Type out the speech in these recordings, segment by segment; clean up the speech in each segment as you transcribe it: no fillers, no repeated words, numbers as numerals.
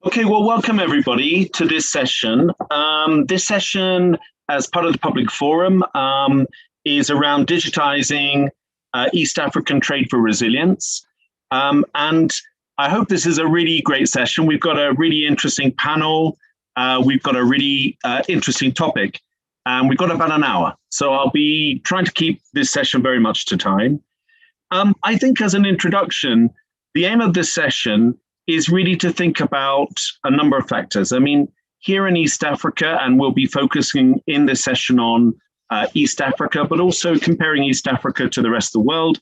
Okay, well, welcome everybody to this session. This session, as part of the public forum, is around digitizing East African trade for resilience. And I hope this is a really great session. We've got a really interesting panel. We've got a really interesting topic. And we've got about an hour. So I'll be trying to keep this session very much to time. I think as an introduction, the aim of this session is really to think about a number of factors. I mean, here in East Africa, and we'll be focusing in this session on East Africa, but also comparing East Africa to the rest of the world,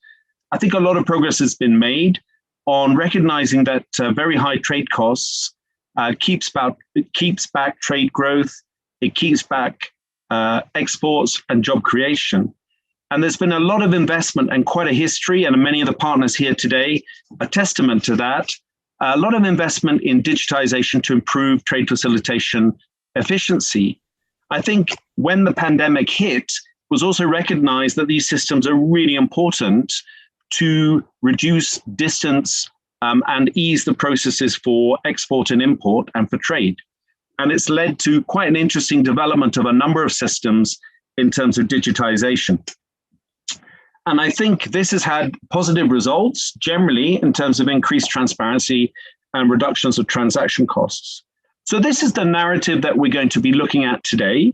I think a lot of progress has been made on recognizing that very high trade costs keeps back trade growth, it keeps back exports and job creation. And there's been a lot of investment and quite a history, and many of the partners here today are testament to that. A lot of investment in digitization to improve trade facilitation efficiency. I think when the pandemic hit, it was also recognized that these systems are really important to reduce distance and ease the processes for export and import and for trade. And it's led to quite an interesting development of a number of systems in terms of digitization. And I think this has had positive results generally in terms of increased transparency and reductions of transaction costs. So this is the narrative that we're going to be looking at today.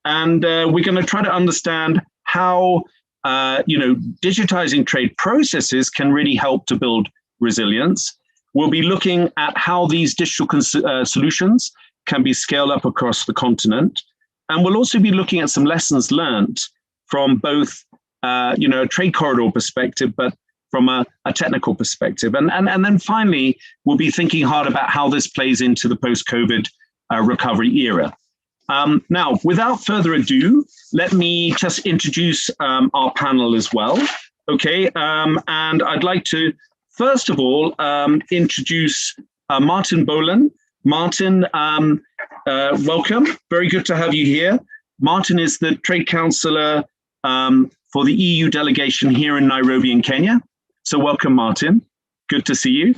And we're going to try to understand how digitizing trade processes can really help to build resilience. We'll be looking at how these digital solutions can be scaled up across the continent. And we'll also be looking at some lessons learned from both a trade corridor perspective, but from a technical perspective. And then finally, we'll be thinking hard about how this plays into the post-COVID recovery era. Now, without further ado, let me just introduce our panel as well. Okay, and I'd like to, first of all, introduce Martin Bolen. Martin, welcome. Very good to have you here. Martin is the Trade Councillor for the EU delegation here in Nairobi in Kenya. So welcome, Martin. Good to see you.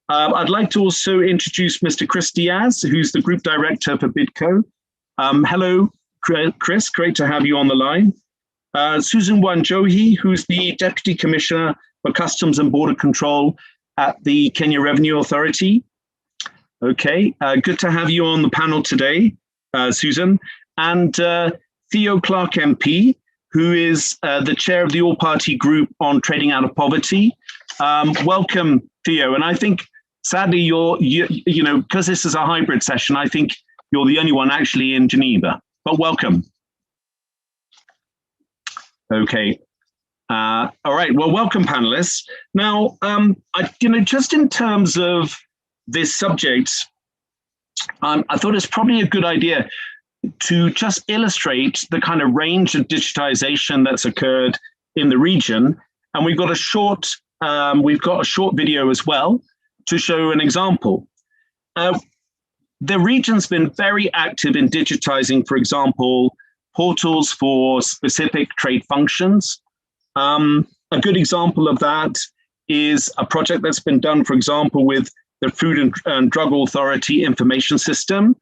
I'd like to also introduce Mr. Chris Diaz, who's the Group Director for BIDCO. Hello, Chris, great to have you on the line. Susan Wanjohi, who's the Deputy Commissioner for Customs and Border Control at the Kenya Revenue Authority. Okay, good to have you on the panel today, Susan. And Theo Clark MP, who is the chair of the all-party group on trading out of poverty. Welcome, Theo. And I think, sadly, because this is a hybrid session, I think you're the only one actually in Geneva, but welcome. Okay. All right, well, welcome, panelists. Now, just in terms of this subject, I thought it's probably a good idea to just illustrate the kind of range of digitization that's occurred in the region. And we've got a short video as well to show an example. The region's been very active in digitizing, for example, portals for specific trade functions. A good example of that is a project that's been done, for example, with the Food and Drug Authority information system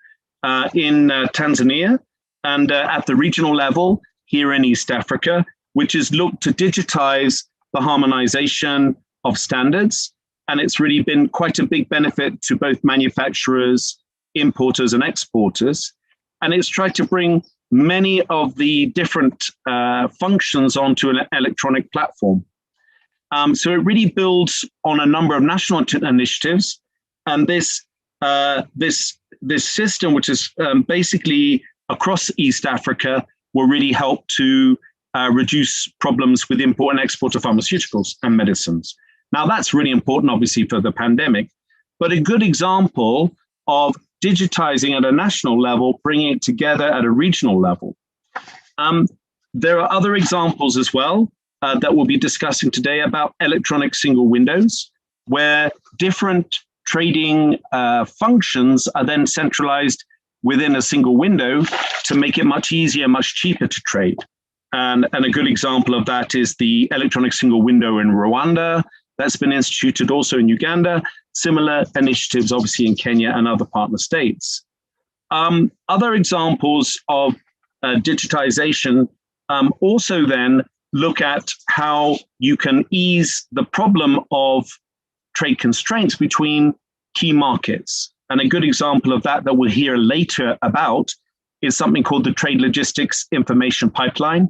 in Tanzania, and at the regional level here in East Africa, which is looked to digitize the harmonization of standards. And it's really been quite a big benefit to both manufacturers, importers, and exporters. And it's tried to bring many of the different functions onto an electronic platform. So it really builds on a number of national initiatives. And this system, which is basically across East Africa, will really help to reduce problems with import and export of pharmaceuticals and medicines. Now, that's really important, obviously, for the pandemic, but a good example of digitizing at a national level, bringing it together at a regional level. There are other examples as well that we'll be discussing today about electronic single windows, where different trading functions are then centralized within a single window to make it much easier, much cheaper to trade. And a good example of that is the electronic single window in Rwanda, that's been instituted also in Uganda, similar initiatives obviously in Kenya and other partner states. Other examples of digitization also then look at how you can ease the problem of trade constraints between key markets. And a good example of that we'll hear later about is something called the Trade Logistics Information Pipeline,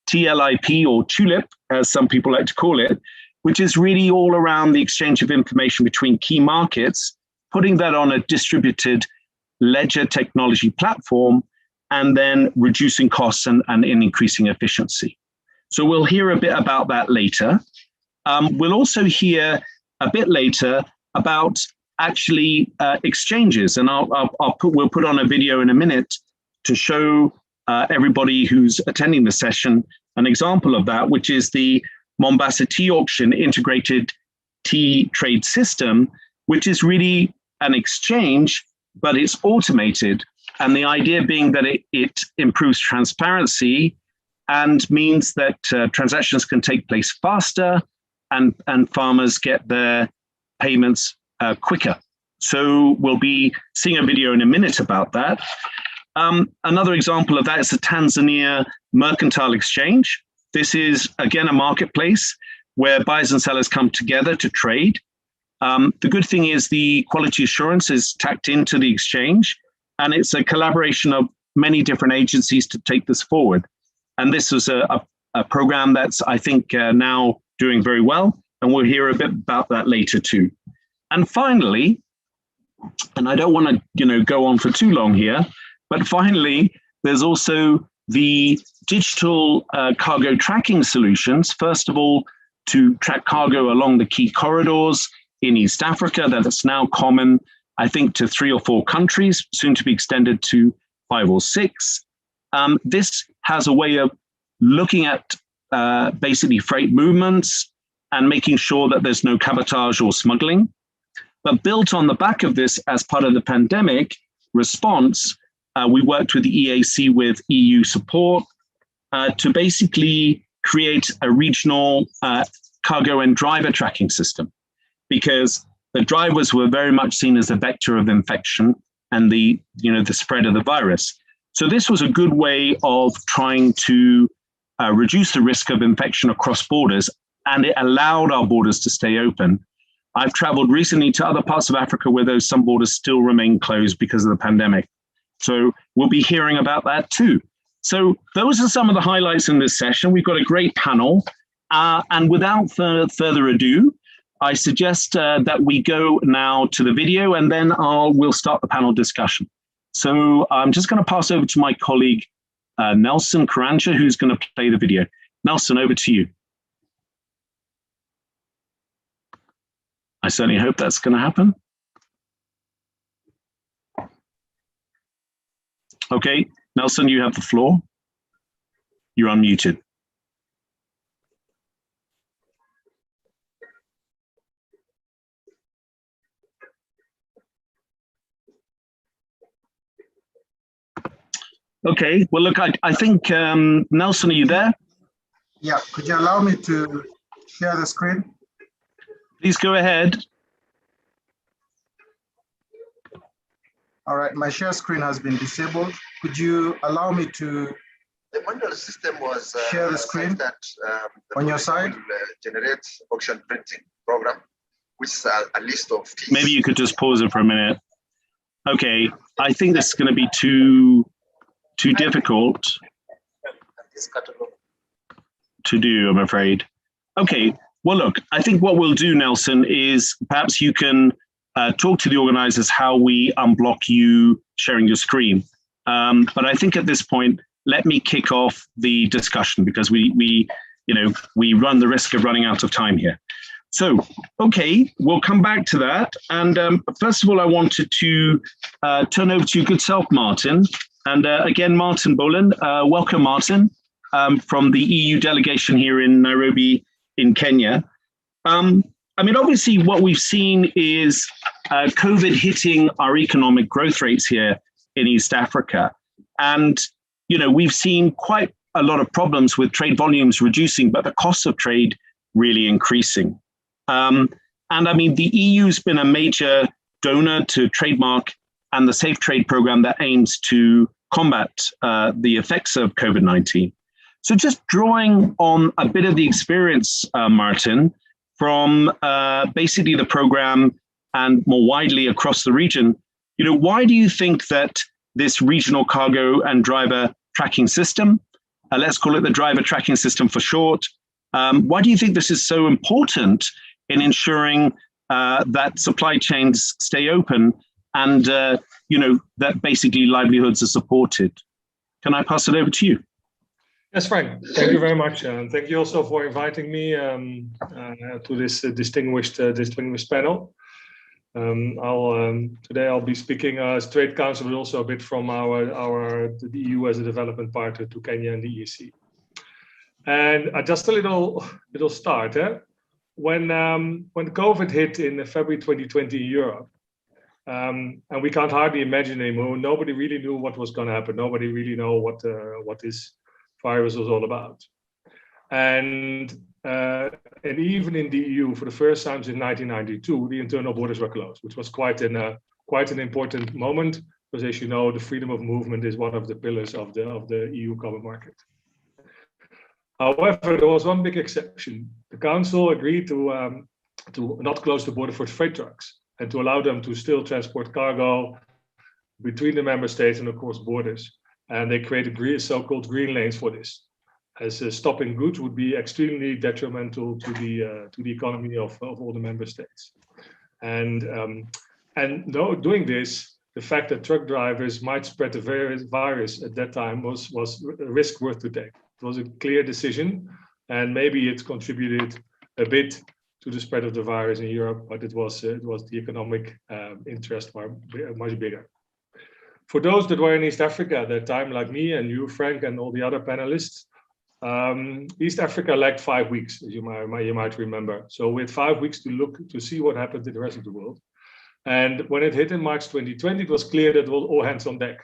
TLIP or TULIP, as some people like to call it, which is really all around the exchange of information between key markets, putting that on a distributed ledger technology platform, and then reducing costs and increasing efficiency. So we'll hear a bit about that later. We'll also hear a bit later about actually exchanges, and we'll put on a video in a minute to show everybody who's attending the session an example of that, which is the Mombasa Tea Auction Integrated Tea Trade System, which is really an exchange, but it's automated. And the idea being that it improves transparency and means that transactions can take place faster and farmers get their payments quicker. So we'll be seeing a video in a minute about that. Another example of that is the Tanzania Mercantile Exchange. This is, again, a marketplace where buyers and sellers come together to trade. The good thing is the quality assurance is tacked into the exchange, and it's a collaboration of many different agencies to take this forward. And this was a program that's, I think, now doing very well, and we'll hear a bit about that later too. And finally, and I don't want to go on for too long here, but finally, there's also the digital cargo tracking solutions. First of all, to track cargo along the key corridors in East Africa, that is now common, I think, to 3 or 4 countries, soon to be extended to 5 or 6. This has a way of looking at basically freight movements and making sure that there's no cabotage or smuggling. But built on the back of this as part of the pandemic response, we worked with the EAC with EU support to basically create a regional cargo and driver tracking system, because the drivers were very much seen as a vector of infection and the spread of the virus. So this was a good way of trying to reduce the risk of infection across borders, and it allowed our borders to stay open. I've traveled recently to other parts of Africa where some borders still remain closed because of the pandemic. So we'll be hearing about that too. So those are some of the highlights in this session. We've got a great panel. And without further ado, I suggest that we go now to the video, and then we'll start the panel discussion. So I'm just going to pass over to my colleague, Nelson Karanja, who's going to play the video. Nelson, over to you. I certainly hope that's going to happen. Okay, Nelson, you have the floor. You're unmuted. Okay, well, look, I think, Nelson, are you there? Yeah, could you allow me to share the screen? Please go ahead. All right, my share screen has been disabled. Could you allow me to the manual system was share the screen that on your side? Generate auction printing program, which is a list of keys. Maybe you could just pause it for a minute. Okay, I think this is going to be too difficult to do, I'm afraid. Okay, well, look, I think what we'll do, Nelson, is perhaps you can talk to the organizers how we unblock you sharing your screen. But I think at this point, let me kick off the discussion, because we run the risk of running out of time here. So, okay, we'll come back to that. And first of all, I wanted to turn over to your good self, Martin. And again, Martin Boland. Welcome, Martin, from the EU delegation here in Nairobi in Kenya. I mean, obviously, what we've seen is COVID hitting our economic growth rates here in East Africa. And, we've seen quite a lot of problems with trade volumes reducing, but the cost of trade really increasing. And I mean, the EU's been a major donor to trademark and the Safe Trade program that aims to combat the effects of COVID-19. So just drawing on a bit of the experience, Martin, from basically the program and more widely across the region, why do you think that this regional cargo and driver tracking system, let's call it the driver tracking system for short, why do you think this is so important in ensuring that supply chains stay open and that basically livelihoods are supported? Can I pass it over to you? Yes, Frank. Thank you very much, and thank you also for inviting me to this distinguished panel. Today I'll be speaking as Trade Council, but also a bit from the EU as a development partner to Kenya and the EEC. And just a little start. When COVID hit in February 2020 in Europe, and we can't hardly imagine anymore. Nobody really knew what was going to happen. Nobody really know what this virus was all about. And even in the EU, for the first time since 1992, the internal borders were closed, which was quite an important moment, because as you know, the freedom of movement is one of the pillars of the EU common market. However, there was one big exception. The Council agreed to not close the border for freight trucks and to allow them to still transport cargo between the member states and, of course, borders. And they created so-called green lanes for this, as stopping goods would be extremely detrimental to the economy of all the member states. And doing this, the fact that truck drivers might spread the virus at that time was a risk worth to take. It was a clear decision, and maybe it contributed a bit to the spread of the virus in Europe, but it was the economic interest much bigger. For those that were in East Africa at that time, like me and you, Frank, and all the other panelists, East Africa lacked 5 weeks, as you might remember. So we had 5 weeks to see what happened in the rest of the world. And when it hit in March 2020, it was clear that it was all hands on deck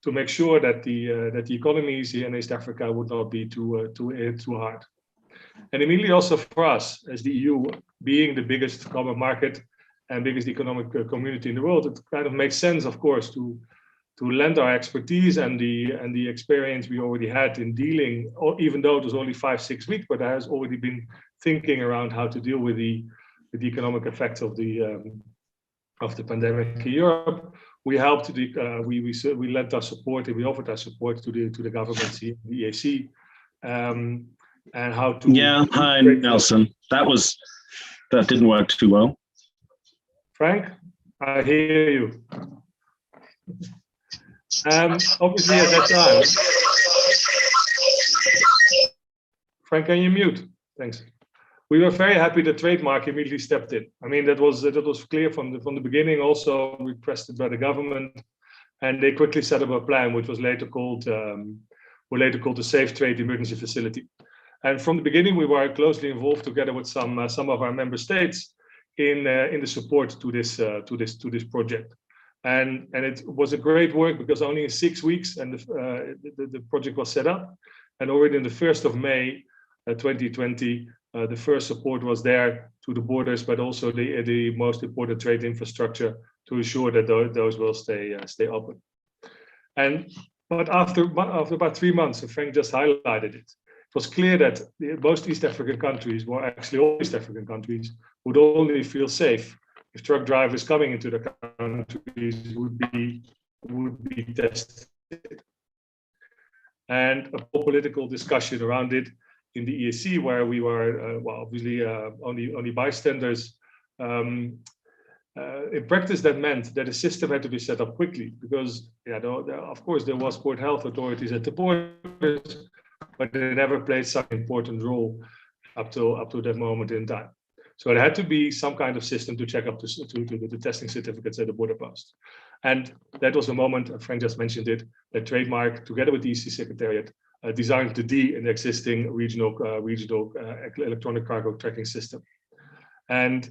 to make sure that the economies here in East Africa would not be too hard. And immediately also for us, as the EU, being the biggest common market and biggest economic community in the world, it kind of makes sense, of course, to lend our expertise and the experience we already had in dealing, even though it was only 5-6 weeks, but there has already been thinking around how to deal with the economic effects of the pandemic in Europe. We helped we lent our support and we offered our support to the governments here, the EAC, and how to. Yeah, hi Nelson. That didn't work too well. Frank, I hear you. Obviously at that time, Frank, can you mute? Thanks. We were very happy the trademark immediately stepped in. I mean, that was clear from the beginning. Also requested by the government, and they quickly set up a plan, which was later called the Safe Trade Emergency Facility. And from the beginning, we were closely involved together with some of our member states in the support to this project. And it was a great work because only in 6 weeks and the project was set up, and already on the 1st of May 2020, the first support was there to the borders, but also the most important trade infrastructure to ensure that those will stay open. But after about 3 months, and Frank just highlighted it, it was clear that most East African countries, well, actually all East African countries, would only feel safe if truck drivers coming into the countries would be tested. And a whole political discussion around it in the EAC, where we were, obviously only bystanders. In practice, that meant that a system had to be set up quickly because, of course, there was port health authorities at the borders, but they never played such an important role up to that moment in time. So it had to be some kind of system to check up the testing certificates at the border post. And that was the moment, Frank just mentioned it, that Trademark, together with the EC Secretariat, designed the D in the existing regional electronic cargo tracking system. And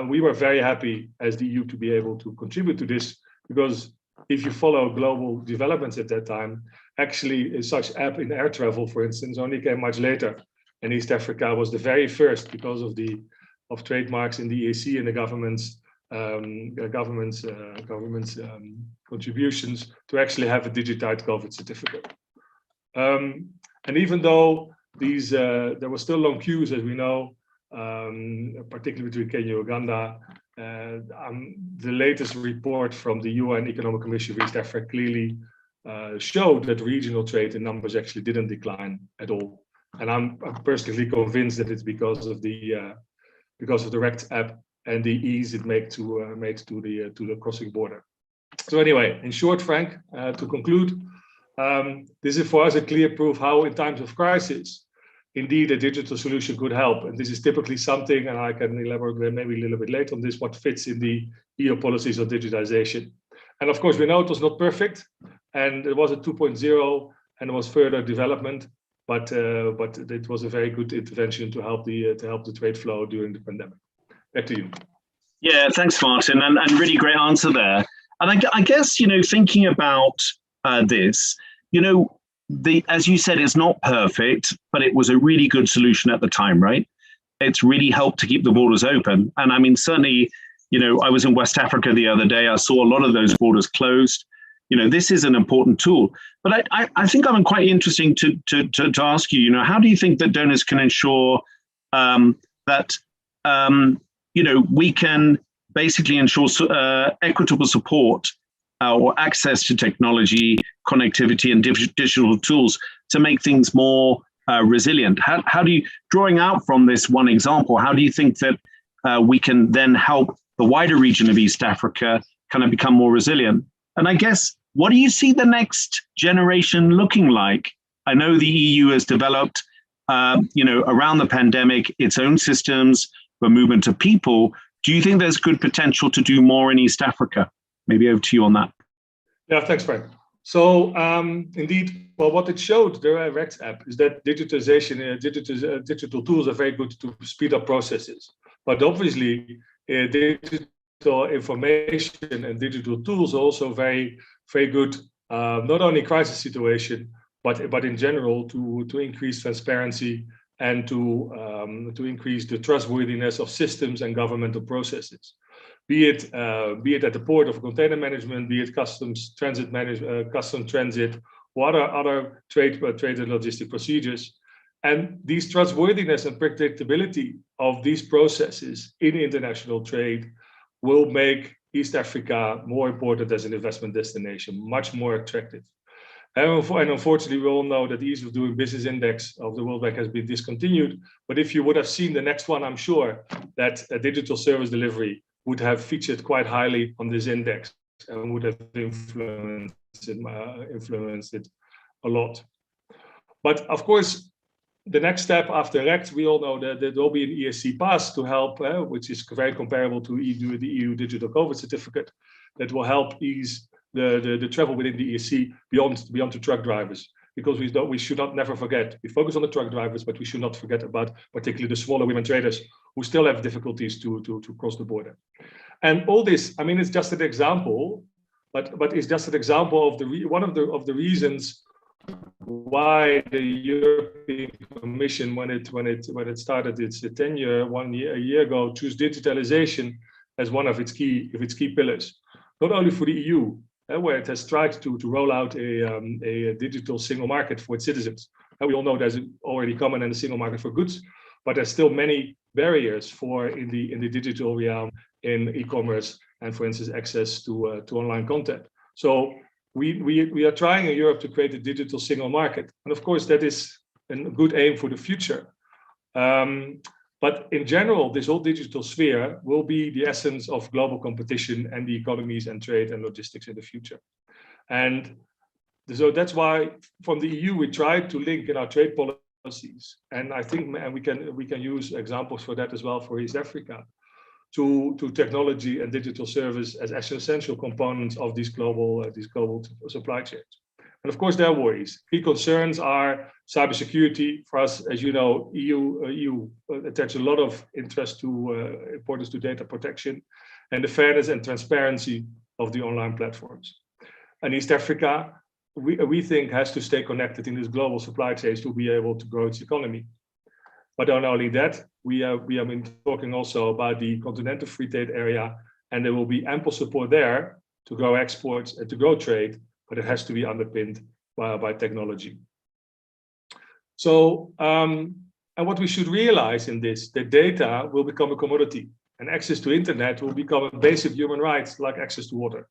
we were very happy as the EU to be able to contribute to this, because if you follow global developments at that time, actually such app in air travel, for instance, only came much later. And East Africa was the very first because of the of trademarks in the EAC and the government's contributions to actually have a digitized COVID certificate. And even though there were still long queues, as we know, particularly between Kenya and Uganda, the latest report from the UN Economic Commission for East Africa clearly showed that regional trade in numbers actually didn't decline at all. And I'm personally convinced that it's because of the RECT app and the ease it makes to the crossing border. So anyway, in short, Frank, to conclude, this is for us a clear proof how in times of crisis, indeed a digital solution could help. And this is typically something, and I can elaborate maybe a little bit later on this, what fits in the EU policies of digitization. And of course, we know it was not perfect, and it was a 2.0, and there was further development, but it was a very good intervention to help the trade flow during the pandemic. Back to you. Yeah, thanks, Martin, and really great answer there. And I guess, you know, thinking about this, you know, as you said, it's not perfect, but it was a really good solution at the time, right? It's really helped to keep the borders open. And I mean, certainly, you know, I was in West Africa the other day. I saw a lot of those borders closed. You know, this is an important tool. But I think I'm quite interesting to ask you, you know, how do you think that donors can ensure that, you know, we can basically ensure equitable support or access to technology, connectivity, and digital tools to make things more resilient? How do you, drawing out from this one example, how do you think that we can then help the wider region of East Africa kind of become more resilient? And I guess, what do you see the next generation looking like? I know the EU has developed, you know, around the pandemic, its own systems for movement of people. Do you think there's good potential to do more in East Africa? Maybe over to you on that. Yeah, thanks, Frank. So indeed, well, what it showed, the RECT app, is that digitization, digital tools are very good to speed up processes. But obviously, digital information and digital tools are also very, very good, not only crisis situation, but in general to increase transparency and to increase the trustworthiness of systems and governmental processes. Be it at the port of container management, be it customs transit custom transit, or other trade and logistic procedures. And these trustworthiness and predictability of these processes in international trade will make East Africa more important as an investment destination, much more attractive. And unfortunately, we all know that the Ease of Doing Business Index of the World Bank has been discontinued. But if you would have seen the next one, I'm sure that a digital service delivery would have featured quite highly on this index and would have influenced it a lot. But of course, the next step after RECT, we all know that there will be an ESC pass to help, which is very comparable to the EU digital COVID certificate, that will help ease the travel within the ESC beyond the truck drivers. Because we should not never forget, we focus on the truck drivers, but we should not forget about particularly the smaller women traders who still have difficulties to cross the border. And all this, I mean, it's just an example, but it's just an example of one of the reasons why the European Commission, when it started its tenure a year ago, chose digitalization as one of its key pillars, not only for the EU, where it has tried to roll out a digital single market for its citizens. And we all know there's already common and a single market for goods, but there's still many barriers in the digital realm, in e-commerce, and for instance, access to online content. So we are trying in Europe to create a digital single market. And of course, that is a good aim for the future. But in general, this whole digital sphere will be the essence of global competition and the economies and trade and logistics in the future. And so that's why from the EU, we try to link in our trade policies. And I think we can use examples for that as well for East Africa, to technology and digital service as essential components of these global supply chains. And of course, there are worries. Key concerns are cybersecurity. For us, as you know, EU attaches a lot of interest to importance to data protection and the fairness and transparency of the online platforms. And East Africa, we think, has to stay connected in this global supply chains to be able to grow its economy. But not only that, we have been talking also about the continental free trade area, and there will be ample support there to grow exports and to grow trade, but it has to be underpinned by technology. So, and what we should realize in this, that data will become a commodity, and access to internet will become a basic human right like access to water.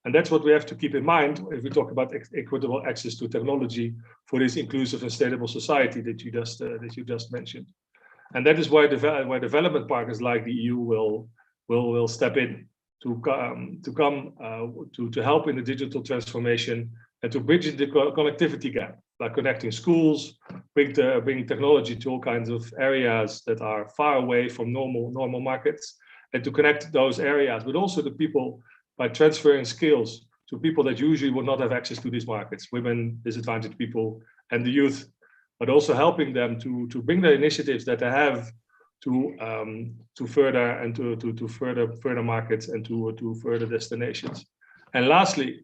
And that's what we have to keep in mind if we talk about equitable access to technology for this inclusive and sustainable society that you just mentioned. And that is why development partners like the EU will step in to help in the digital transformation and to bridge the connectivity gap, like connecting schools, bring technology to all kinds of areas that are far away from normal markets, and to connect those areas, but also the people by transferring skills to people that usually would not have access to these markets, women, disadvantaged people, and the youth, but also helping them to bring the initiatives that they have to further and to further markets and to further destinations. And lastly,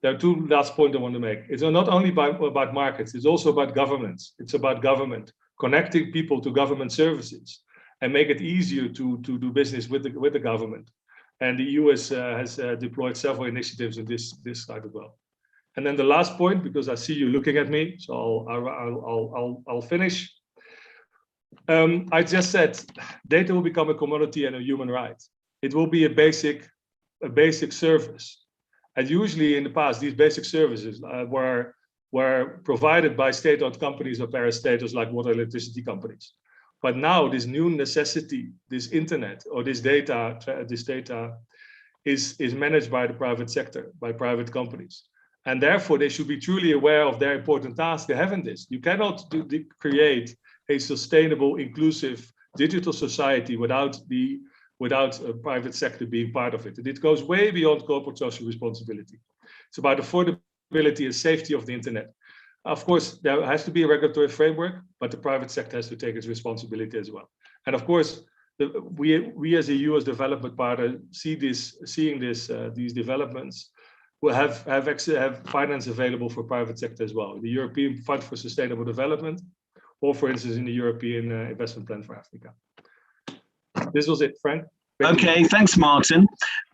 there are two last points I want to make. It's not only about markets, it's also about governments. It's about government, connecting people to government services and make it easier to do business with the government. And the EU has deployed several initiatives in this side as well. And then the last point, because I see you looking at me, so I'll finish. I just said data will become a commodity and a human right. It will be a basic service. And usually in the past, these basic services were provided by state-owned companies or parastatals like water and electricity companies. But now this new necessity, this internet or this data is managed by the private sector, by private companies. And therefore they should be truly aware of their important task they have in this. You cannot create a sustainable, inclusive digital society without a private sector being part of it. And it goes way beyond corporate social responsibility. It's about affordability and safety of the internet. Of course, there has to be a regulatory framework, but the private sector has to take its responsibility as well. And of course, we as EU, as development partner, seeing these developments, will have finance available for private sector as well. The European Fund for Sustainable Development, or for instance, in the European Investment Plan for Africa. This was it, Frank. Okay, thanks, Martin.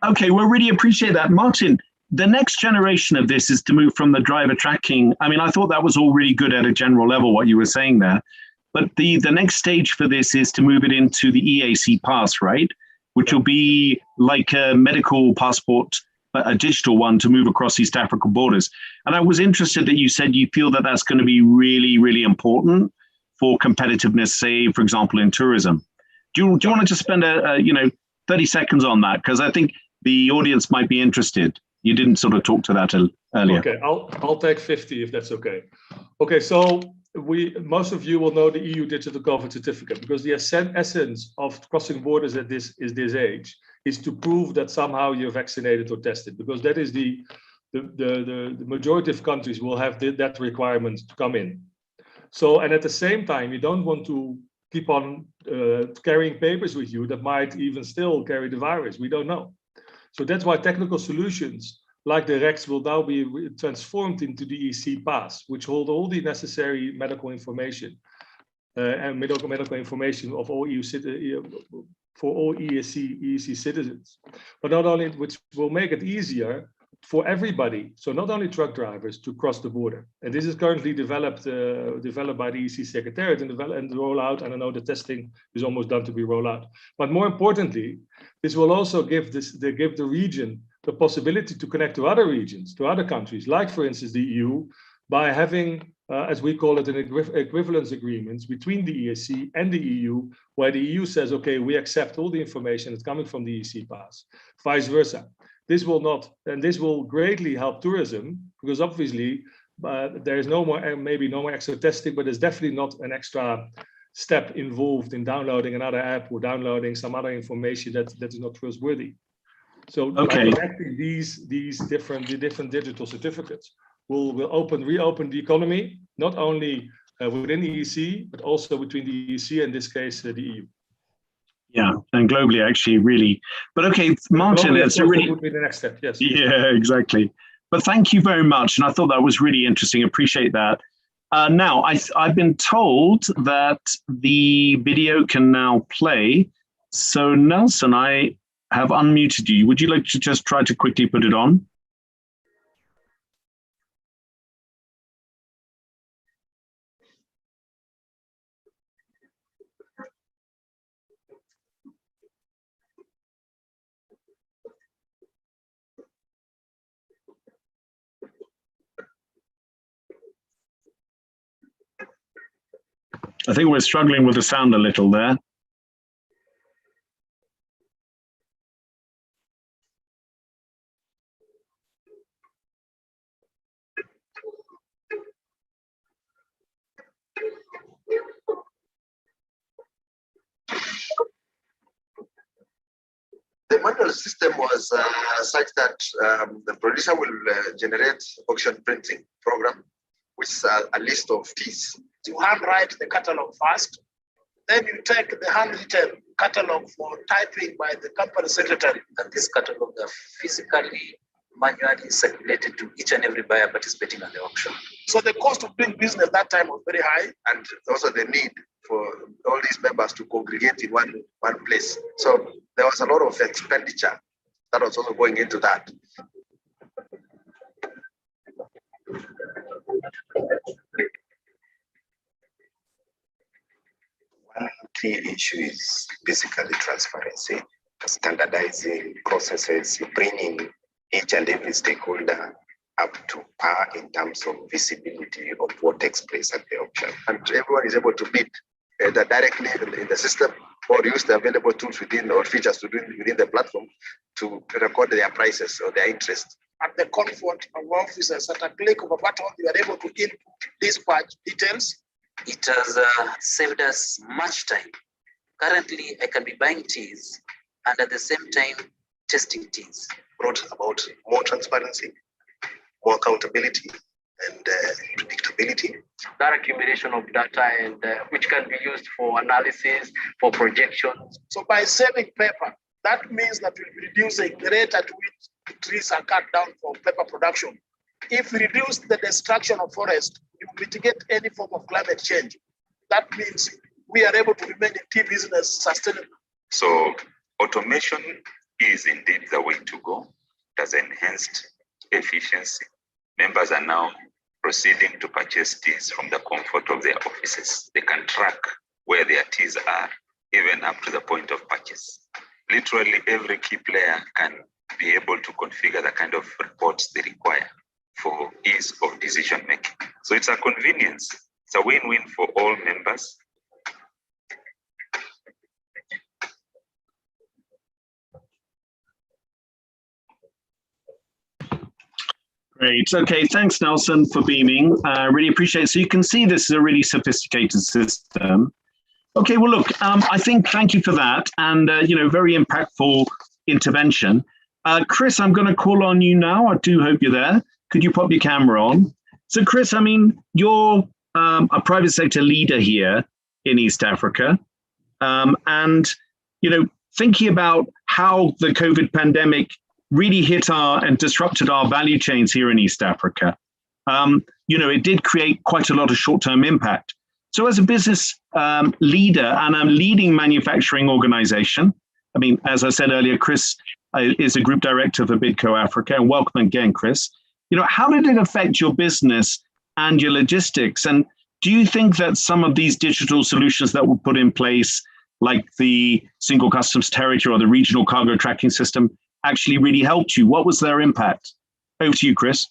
Okay, well, really appreciate that. Martin, the next generation of this is to move from the driver tracking. I mean, I thought that was all really good at a general level, what you were saying there. But the next stage for this is to move it into the EAC pass, right? Which will be like a medical passport, a digital one to move across East African borders. And I was interested that you said you feel that that's going to be really, really important for competitiveness, say, for example, in tourism. Do you want to just spend 30 seconds on that? Because I think the audience might be interested. You didn't sort of talk to that earlier. Okay, I'll take 50 if that's okay. Okay, so most of you will know the EU Digital COVID certificate, because the essence of crossing borders at this age is to prove that somehow you're vaccinated or tested, because that is the majority of countries will have that requirement to come in. So, and at the same time, you don't want to keep on carrying papers with you that might even still carry the virus. We don't know. So that's why technical solutions like the REX will now be transformed into the EC Pass, which hold all the necessary medical information and medical information of all EU for all EEC citizens. But not only, which will make it easier for everybody, so not only truck drivers, to cross the border. And this is currently developed by the EC Secretariat and roll out. And I know the testing is almost done to be rolled out. But more importantly, this will also give the region the possibility to connect to other regions, to other countries, like for instance the EU, by having, as we call it, an equivalence agreements between the EAC and the EU, where the EU says, okay, we accept all the information that's coming from the EC Pass, vice versa. This will greatly help tourism, because obviously there is maybe no more extra testing, but there's definitely not an extra step involved in downloading another app or downloading some other information that is not trustworthy. So by connecting these different digital certificates will reopen the economy, not only within the EEC, but also between the EEC and in this case the EU. Yeah, and globally, actually, really. But okay, Martin, it's a really would be the next step. Yes. Yeah, exactly. But thank you very much, and I thought that was really interesting. Appreciate that. Now, I've been told that the video can now play. So Nelson, I have unmuted you. Would you like to just try to quickly put it on? I think we're struggling with the sound a little there. The manual system was such that the producer will generate auction printing program, which is a list of keys. You handwrite the catalog first, then you take the handwritten catalog for typing by the company secretary. And this catalog are physically, manually circulated to each and every buyer participating in the auction. So the cost of doing business that time was very high. And also the need for all these members to congregate in one place. So there was a lot of expenditure that was also going into that. One key issue is basically transparency, standardizing processes, bringing each and every stakeholder up to par in terms of visibility of what takes place at the auction. And everyone is able to bid either directly in the system or use the available tools within or features within the platform to record their prices or their interest. At the comfort of officers, at a click of a button, you are able to input dispatch details. It has saved us much time. Currently, I can be buying teas and at the same time testing teas. Brought about more transparency, more accountability, and predictability. That accumulation of data and which can be used for analysis, for projections. So by saving paper, that means that we'll be reducing the rate at which trees are cut down for paper production. If we reduce the destruction of forest, we mitigate any form of climate change. That means we are able to remain in tea business sustainable. So automation is indeed the way to go. It has enhanced efficiency. Members are now proceeding to purchase teas from the comfort of their offices. They can track where their teas are, even up to the point of purchase. Literally every key player can be able to configure the kind of reports they require for ease of decision making. So it's a convenience. It's a win-win for all members. Great. Okay, thanks, Nelson, for beaming. Really appreciate it. So you can see this is a really sophisticated system. Okay, well, look, I think thank you for that. And, very impactful intervention. Chris, I'm going to call on you now. I do hope you're there. Could you pop your camera on? So, Chris, I mean, you're a private sector leader here in East Africa. And, thinking about how the COVID pandemic really hit and disrupted our value chains here in East Africa. It did create quite a lot of short-term impact. So as a business leader and a leading manufacturing organization, I mean, as I said earlier, Chris is a group director for Bidco Africa, and welcome again, Chris. How did it affect your business and your logistics? And do you think that some of these digital solutions that were put in place, like the single customs territory or the regional cargo tracking system, actually really helped you? What was their impact? Over to you, Chris.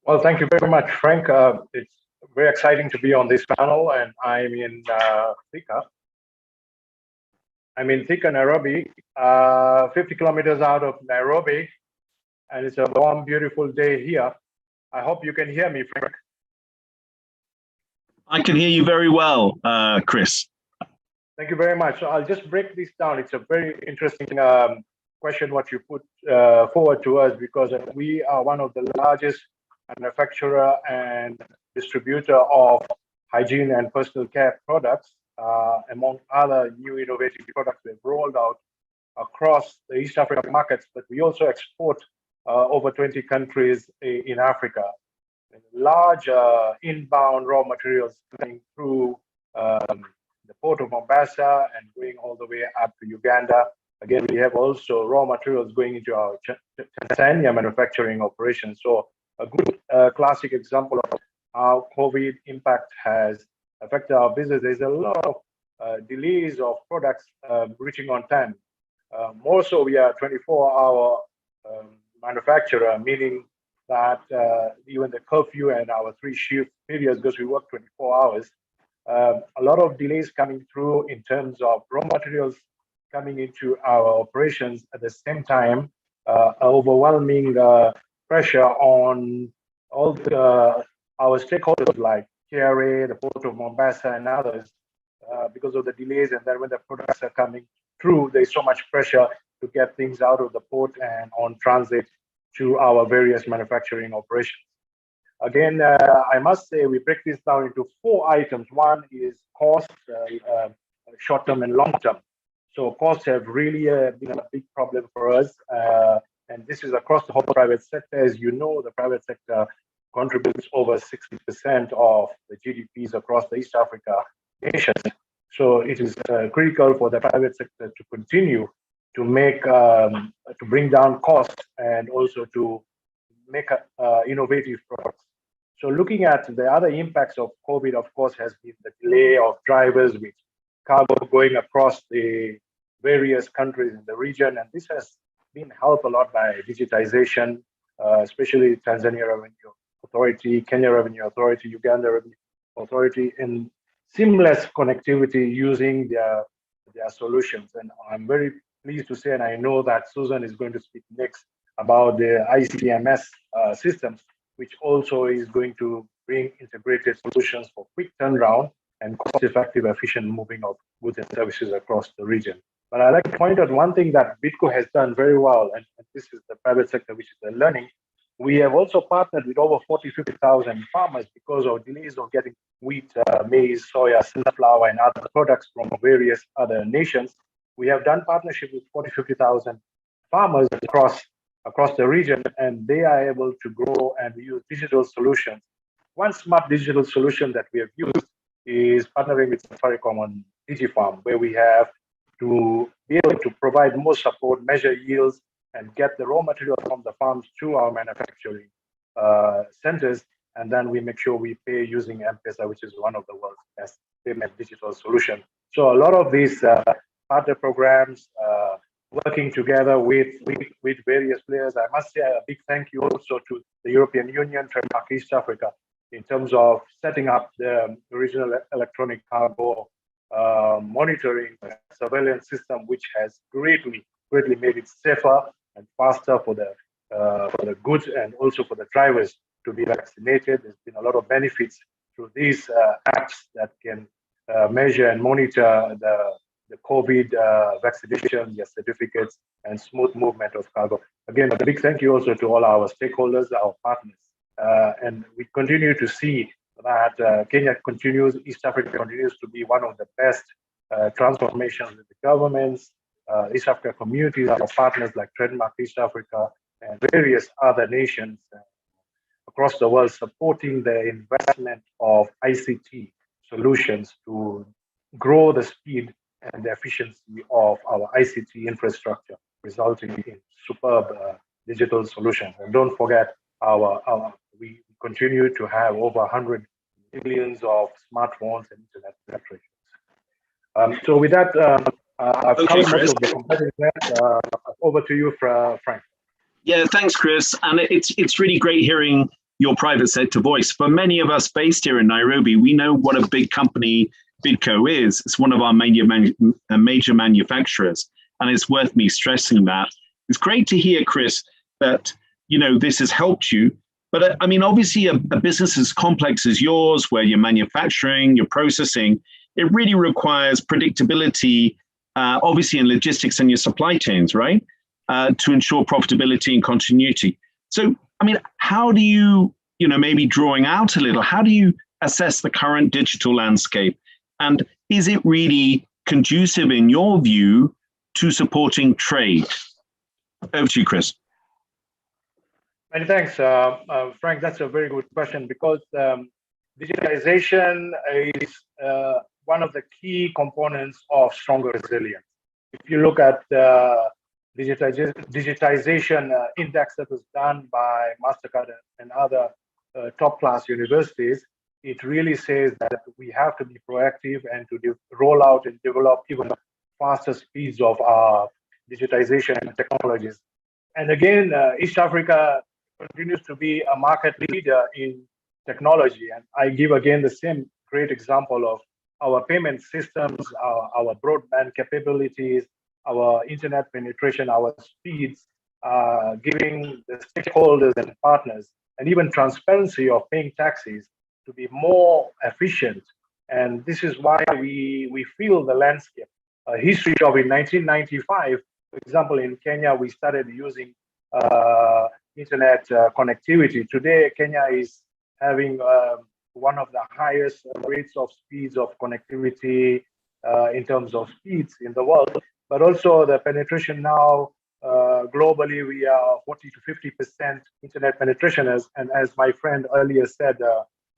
Well, thank you very much, Frank. It's very exciting to be on this panel, and I'm in Thika. I'm in Thika, Nairobi, 50 kilometers out of Nairobi, and it's a warm, beautiful day here. I hope you can hear me, Frank. I can hear you very well, Chris. Thank you very much. So I'll just break this down. It's a very interesting question what you put forward to us, because we are one of the largest manufacturer and distributor of hygiene and personal care products, among other new innovative products we've rolled out across the East African markets, but we also export over 20 countries in Africa. large inbound raw materials coming through the port of Mombasa and going all the way up to Uganda. Again, we have also raw materials going into our Tanzania manufacturing operations. So a good classic example of how COVID impact has affected our business. There's a lot of delays of products reaching on time. More so, we are 24-hour manufacturer, meaning that even the curfew and our 3-shift periods, because we work 24 hours, a lot of delays coming through in terms of raw materials coming into our operations. At the same time, overwhelming pressure on all our stakeholders like KRA, the Port of Mombasa, and others, because of the delays. And then when the products are coming through, there's so much pressure to get things out of the port and on transit to our various manufacturing operations. Again, I must say we break this down into 4 items. One is cost, short-term and long-term. So costs have really been a big problem for us. And this is across the whole private sector. As you know, the private sector contributes over 60% of the GDPs across the East Africa nations. So it is critical for the private sector to continue to make, to bring down costs and also to make innovative products. So looking at the other impacts of COVID, of course, has been the delay of drivers with cargo going across the various countries in the region. And this has been helped a lot by digitization, especially Tanzania Revenue Authority, Kenya Revenue Authority, Uganda Revenue Authority, and seamless connectivity using their solutions. And I'm very pleased to say, and I know that Susan is going to speak next about the ICMS systems, which also is going to bring integrated solutions for quick turnaround and cost-effective, efficient moving of goods and services across the region. But I'd like to point out one thing that BIDCO has done very well, and this is the private sector, which is the learning. We have also partnered with over 50,000 farmers because of delays of getting wheat, maize, soya, sunflower, and other products from various other nations. We have done partnership with 50,000 farmers across the region, and they are able to grow and use digital solutions. One smart digital solution that we have used is partnering with Safaricom on DigiFarm, where we have to be able to provide more support, measure yields, and get the raw material from the farms to our manufacturing centers. And then we make sure we pay using M-Pesa, which is one of the world's best payment digital solutions. So a lot of these partner programs, working together with various players. I must say a big thank you also to the European Union, Trademark East Africa, in terms of setting up the original electronic cargo monitoring surveillance system, which has greatly made it safer and faster for the goods and also for the drivers to be vaccinated. There's been a lot of benefits through these apps that can measure and monitor the COVID vaccination, their certificates, and smooth movement of cargo. Again, a big thank you also to all our stakeholders, our partners. And we continue to see that Kenya continues, East Africa continues to be one of the best transformations with the governments, East Africa communities, our partners like Trademark East Africa, and various other nations across the world supporting the investment of ICT solutions to grow the speed and the efficiency of our ICT infrastructure, resulting in superb digital solutions. And don't forget, we continue to have over 100 million of smartphones and internet penetrations. So with that, I've covered most of the competitiveness. Over to you, Frank. Yeah, thanks, Chris. And it's really great hearing your private sector voice. For many of us based here in Nairobi, we know what a big company BIDCO is. It's one of our major manufacturers, and it's worth me stressing that. It's great to hear, Chris, that this has helped you. But I mean, obviously, a business as complex as yours, where you're manufacturing, you're processing, it really requires predictability, obviously in logistics and your supply chains, right, to ensure profitability and continuity. So, I mean, how do you, maybe drawing out a little, how do you assess the current digital landscape? And is it really conducive, in your view, to supporting trade? Over to you, Chris. Many thanks, Frank. That's a very good question because digitalization is one of the key components of stronger resilience. If you look at the digitization index that was done by MasterCard and other top-class universities, it really says that we have to be proactive and to roll out and develop even faster speeds of our digitization technologies. And again, East Africa continues to be a market leader in technology. And I give again the same great example of our payment systems, our broadband capabilities, our internet penetration, our speeds, giving the stakeholders and partners, and even transparency of paying taxes to be more efficient. And this is why we feel the landscape. History of in 1995, for example, in Kenya, we started using internet connectivity. Today, Kenya is having one of the highest rates of speeds of connectivity in terms of speeds in the world, but also the penetration now globally, we are 40 to 50% internet penetration. And as my friend earlier said,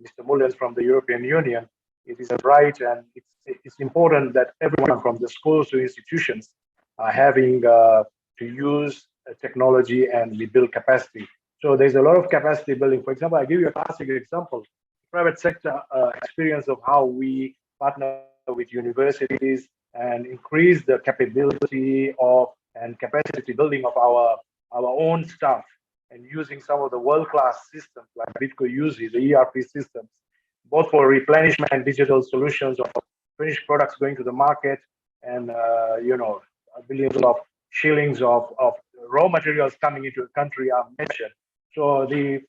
Mr. Mullens from the European Union, it is right, and it's important that everyone from the schools to institutions are having to use technology and we build capacity. So there's a lot of capacity building. For example, I give you a classic example, private sector experience of how we partner with universities and increase the capability of and capacity building of our own staff, and using some of the world-class systems like Bitco uses, the ERP systems, both for replenishment and digital solutions of finished products going to the market, and billions of shillings of raw materials coming into the country are mentioned. So the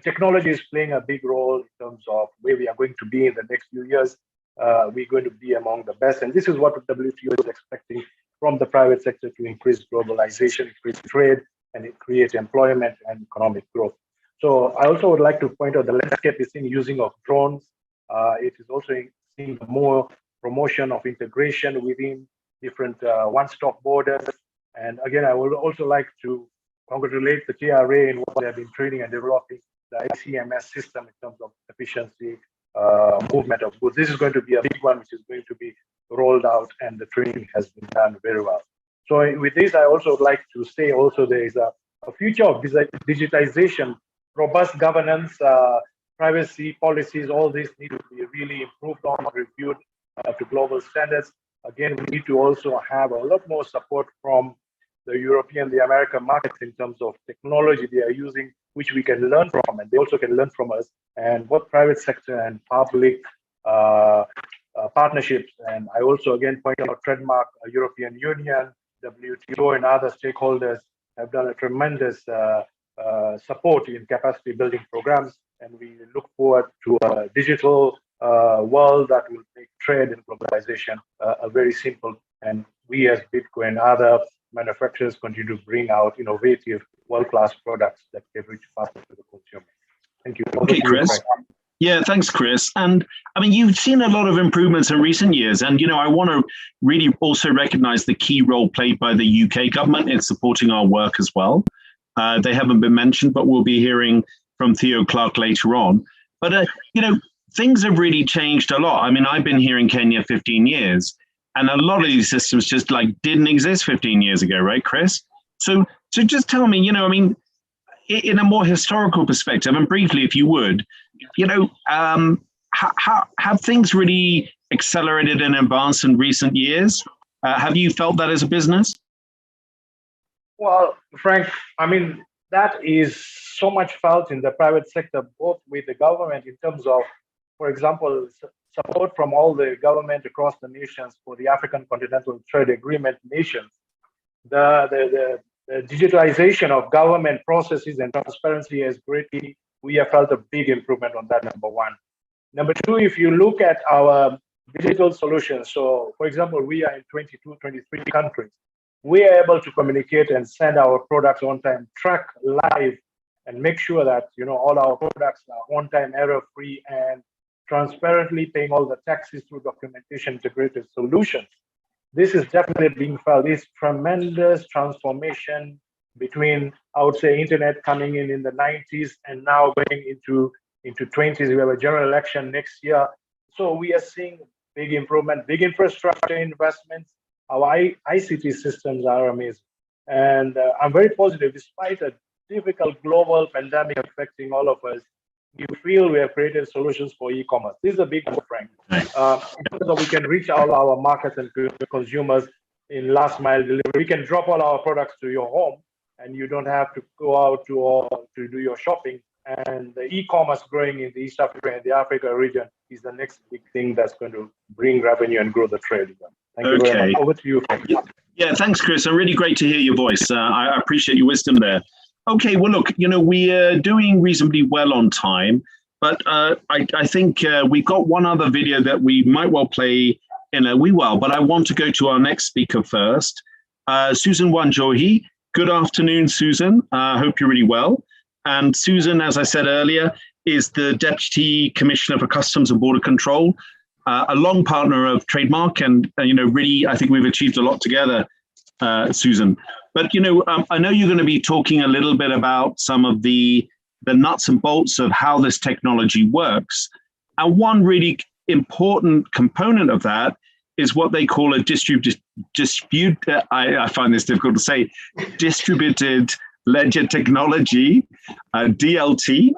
technology is playing a big role in terms of where we are going to be in the next few years. We're going to be among the best, and this is what the WTO is expecting from the private sector to increase globalization, increase trade, and create employment and economic growth. So I also would like to point out the landscape is in using of drones. It is also seeing more promotion of integration within different one-stop borders. And again, I would also like to congratulate the TRA in what they have been training and developing the ICMS system in terms of efficiency, movement of goods. This is going to be a big one, which is going to be rolled out, and the training has been done very well. So with this, I also would like to say also there is a future of digitization, robust governance, privacy policies, all these need to be really improved on, reviewed to global standards. Again, we need to also have a lot more support from the European, the American markets in terms of technology they are using, which we can learn from, and they also can learn from us. And both private sector and public partnerships. And I also again point out trademark European Union, WTO, and other stakeholders have done a tremendous support in capacity building programs. And we look forward to a digital world that will make trade and globalization very simple. And we as Bitco and other manufacturers continue to bring out innovative, world-class products that can reach faster to the consumer. Thank you. Okay, Chris. Yeah, thanks, Chris. And I mean, you've seen a lot of improvements in recent years. And, I want to really also recognize the key role played by the UK government in supporting our work as well. They haven't been mentioned, but we'll be hearing from Theo Clark later on. But, things have really changed a lot. I mean, I've been here in Kenya 15 years, and a lot of these systems just didn't exist 15 years ago, right, Chris? So just tell me, in a more historical perspective, and briefly, if you would, how have things really accelerated and advanced in recent years? Have you felt that as a business? Well, Frank, I mean, that is so much felt in the private sector, both with the government in terms of, for example, support from all the government across the nations for the African Continental Trade Agreement nations. The digitalization of government processes and transparency has greatly, we have felt a big improvement on that, number one. Number two, if you look at our digital solutions, so for example, we are in 22, 23 countries. We are able to communicate and send our products on time, track live, and make sure that all our products are on time, error-free, and transparently paying all the taxes through documentation integrated solutions. This is definitely being felt. This tremendous transformation between, I would say, internet coming in the 90s and now going into 20s. We have a general election next year. So we are seeing big improvement, big infrastructure investments. Our ICT systems are amazing. And I'm very positive, despite a difficult global pandemic affecting all of us, we feel we have created solutions for e-commerce. This is a big one, Frank. So we can reach all our markets and consumers in last mile delivery. We can drop all our products to your home, and you don't have to go out to do your shopping. And the e-commerce growing in the East Africa and the Africa region is the next big thing that's going to bring revenue and grow the trade. Thank you very much. Over to you, Frank. Yeah, thanks, Chris. Really great to hear your voice. I appreciate your wisdom there. Okay, well, look, we are doing reasonably well on time, but I think we've got one other video that we might well play in a wee while, but I want to go to our next speaker first. Susan Wanjohi. Good afternoon, Susan. I hope you're really well. And Susan, as I said earlier, is the Deputy Commissioner for Customs and Border Control, a long partner of Trademark, and really, I think we've achieved a lot together, Susan. But I know you're going to be talking a little bit about some of the nuts and bolts of how this technology works. And one really important component of that is what they call a I find this difficult to say, distributed ledger technology, DLT,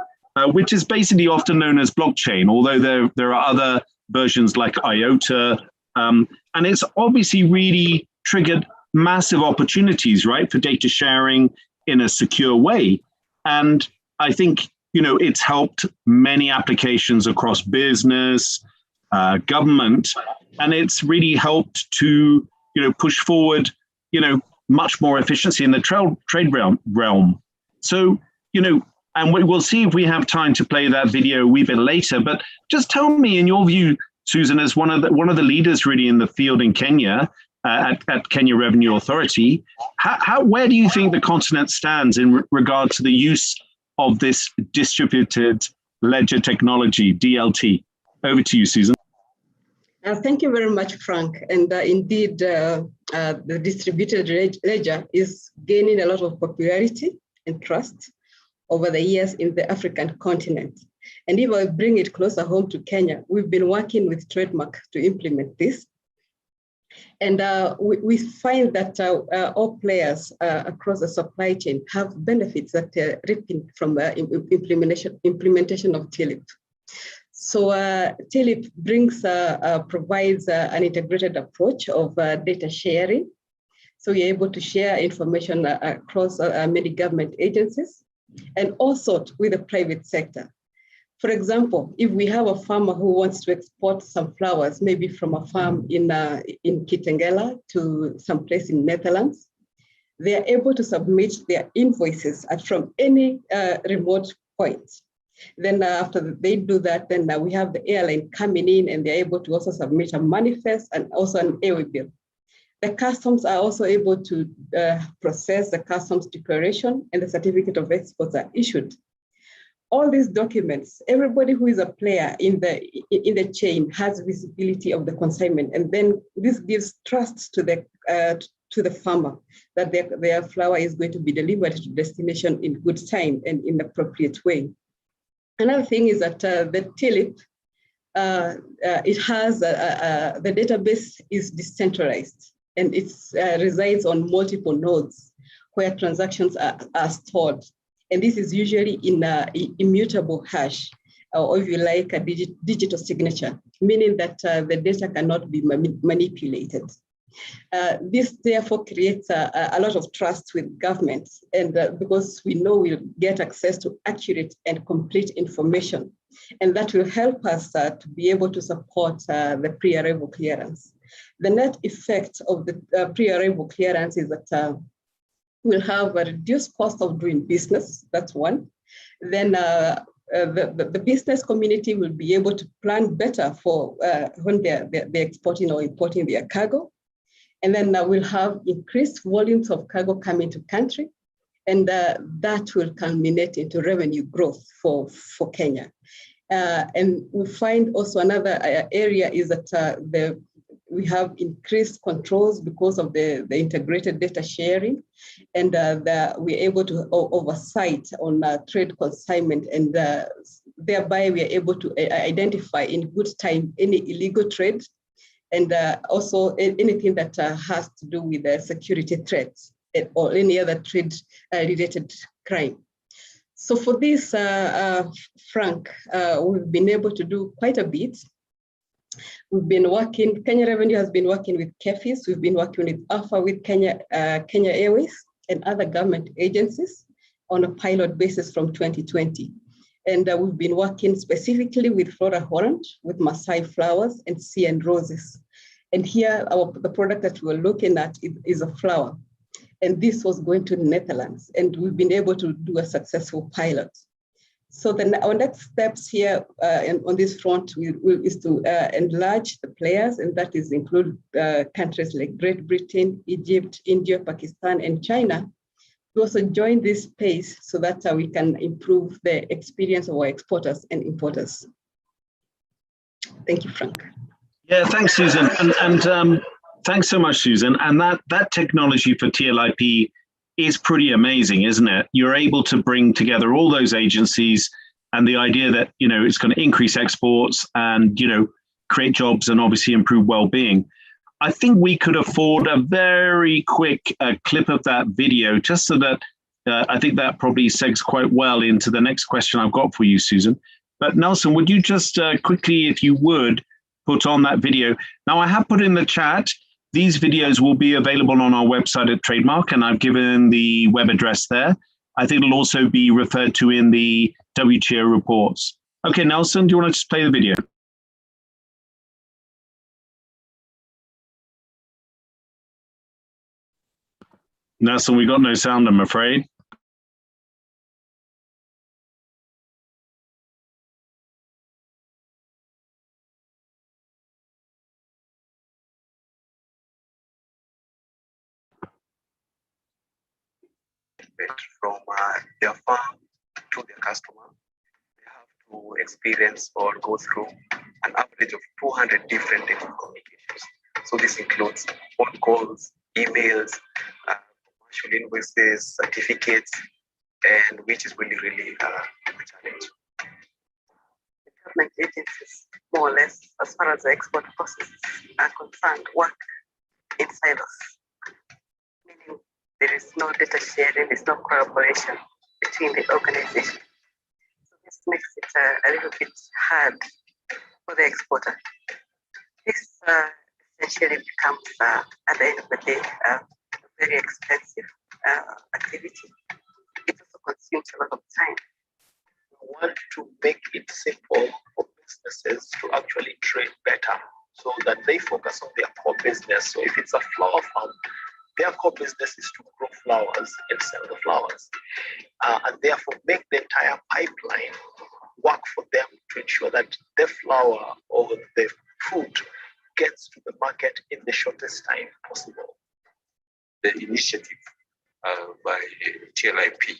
which is basically often known as blockchain, although there are other versions like IOTA. And it's obviously really triggered massive opportunities, right, for data sharing in a secure way. And I think, it's helped many applications across business, government, and it's really helped to, push forward, much more efficiency in the trade realm. So, and we'll see if we have time to play that video a wee bit later, but just tell me, in your view, Susan, as one of the leaders really in the field in Kenya, at Kenya Revenue Authority, where do you think the continent stands in regard to the use of this distributed ledger technology, DLT? Over to you, Susan. Thank you very much, Frank. And indeed, the distributed ledger is gaining a lot of popularity and trust over the years in the African continent. And if I bring it closer home to Kenya, we've been working with Trademark to implement this. And we find that all players across the supply chain have benefits that are reaping from the implementation of TLIP. So TLIP provides an integrated approach of data sharing. So you're able to share information across many government agencies and also with the private sector. For example, if we have a farmer who wants to export some flowers, maybe from a farm in Kitengela to some place in Netherlands, they are able to submit their invoices from any remote point. Then after they do that, then we have the airline coming in and they're able to also submit a manifest and also an airway bill. The customs are also able to process the customs declaration, and the certificate of exports are issued. All these documents, everybody who is a player in the chain has visibility of the consignment, and then this gives trust to the farmer that their flower is going to be delivered to destination in good time and in the appropriate way. Another thing is that the TLIP, it has the database is decentralized, and it resides on multiple nodes where transactions are stored. And this is usually in immutable hash, or if you like, a digital signature, meaning that the data cannot be manipulated. This therefore creates a lot of trust with governments, and because we know we'll get access to accurate and complete information, and that will help us to be able to support the pre-arrival clearance. The net effect of the pre-arrival clearance is that we'll have a reduced cost of doing business. That's one. Then the business community will be able to plan better for when they're exporting or importing their cargo. And then we'll have increased volumes of cargo coming to country, and that will culminate into revenue growth for Kenya. And we find also another area is that we have increased controls because of the integrated data sharing, and we're able to oversight on trade consignment, and thereby we are able to identify in good time any illegal trade, and also anything that has to do with security threats or any other trade-related crime. So for this, Frank, we've been able to do quite a bit. We've been working, Kenya Revenue has been working with KEFIS, we've been working with ALPHA with Kenya Airways and other government agencies on a pilot basis from 2020. And we've been working specifically with Flora Orange, with Maasai flowers and sea and roses. And here, the product that we're looking at is a flower. And this was going to the Netherlands, and we've been able to do a successful pilot. So then our next steps here on this front is to enlarge the players, and that is include countries like Great Britain, Egypt, India, Pakistan, and China to also join this space so that we can improve the experience of our exporters and importers. Thank you, Frank. Yeah, thanks, Susan. And thanks so much, Susan. And that technology for TLIP is pretty amazing, isn't it? You're able to bring together all those agencies, and the idea that, you know, it's going to increase exports and, you know, create jobs and obviously improve well-being. I think we could afford a very quick clip of that video, just so that I think that probably segues quite well into the next question I've got for you, Susan. But Nelson, would you just quickly, if you would, put on that video? Now, I have put in the chat, these videos will be available on our website at Trademark, and I've given the web address there. I think it'll also be referred to in the WTO reports. Okay, Nelson, do you want to just play the video? Nelson, we got no sound, I'm afraid. From their farm to their customer, they have to experience or go through an average of 200 different technical communications. So this includes phone calls, emails, commercial invoices, certificates, and which is really, really a challenge. The government agencies, more or less, as far as the export processes are concerned, work in silos, meaning there is no data sharing, there's no collaboration between the organizations. So this makes it a little bit hard for the exporter. This essentially becomes, at the end of the day, a very expensive activity. It also consumes a lot of time. We want to make it simple for businesses to actually trade better so that they focus on their core business. So if it's a flower farm, their core business is to grow flowers and sell the flowers, and therefore make the entire pipeline work for them to ensure that the flower or the fruit gets to the market in the shortest time possible. The initiative by TLIP